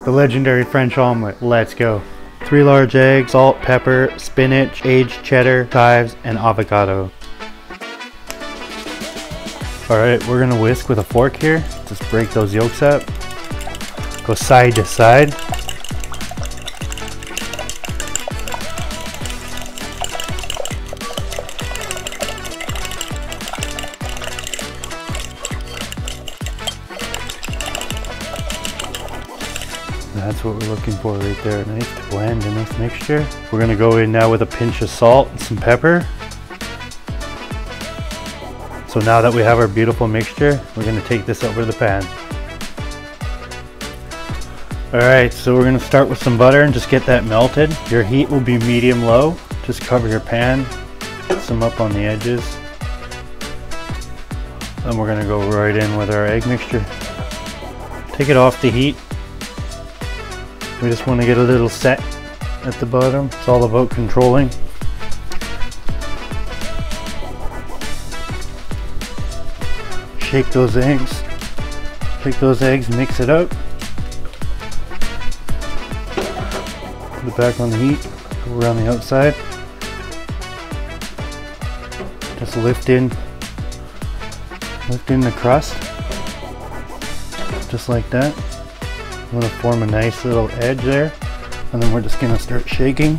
The legendary French omelet. Let's go. 3 large eggs, salt, pepper, spinach, aged cheddar, chives, and avocado. Alright, we're gonna whisk with a fork here. Just break those yolks up. Go side to side. That's what we're looking for right there. Nice blend in this mixture. We're gonna go in now with a pinch of salt and some pepper. So now that we have our beautiful mixture, we're gonna take this over the pan. Alright, so we're gonna start with some butter and just get that melted. Your heat will be medium-low. Just cover your pan, put some up on the edges. Then we're gonna go right in with our egg mixture. Take it off the heat. We just want to get a little set at the bottom. It's all about controlling. Shake those eggs. Shake those eggs, mix it up. Put it back on the heat. Go around the outside. Just lift in the crust. Just like that. I'm going to form a nice little edge there, and then we're just going to start shaking.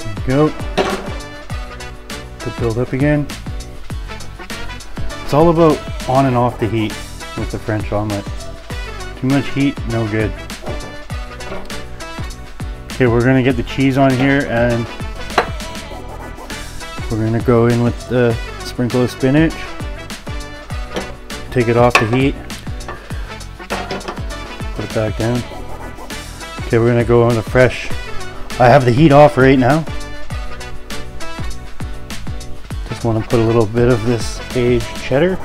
There we go. To build up again. It's all about on and off the heat with the French omelet. Too much heat, no good. Okay, we're going to get the cheese on here, and we're going to go in with the sprinkle of spinach. Take it off the heat, put it back down. Okay, we're gonna go on the fresh. I have the heat off right now. Just want to put a little bit of this aged cheddar.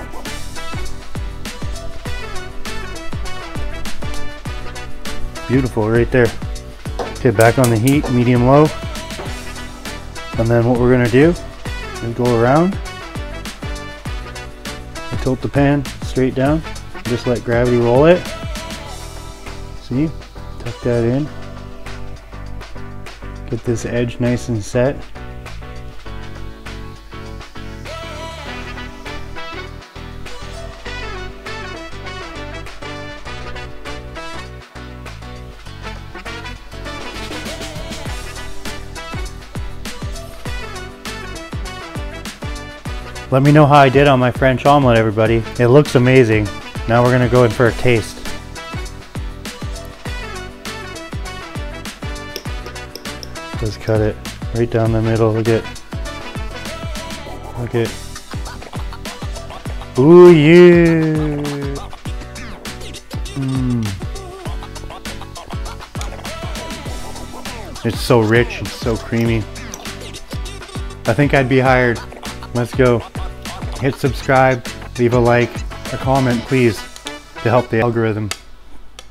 Beautiful right there. Okay, back on the heat, medium-low. And then what we're gonna do is go around. Tilt the pan straight down, just let gravity roll it. See, tuck that in, get this edge nice and set. Let me know how I did on my French omelet, everybody. It looks amazing. Now we're gonna go in for a taste. Just cut it right down the middle. Look at. Ooh yeah. It's so rich and so creamy. I think I'd be hired. Let's go. Hit subscribe, leave a like, a comment please, to help the algorithm.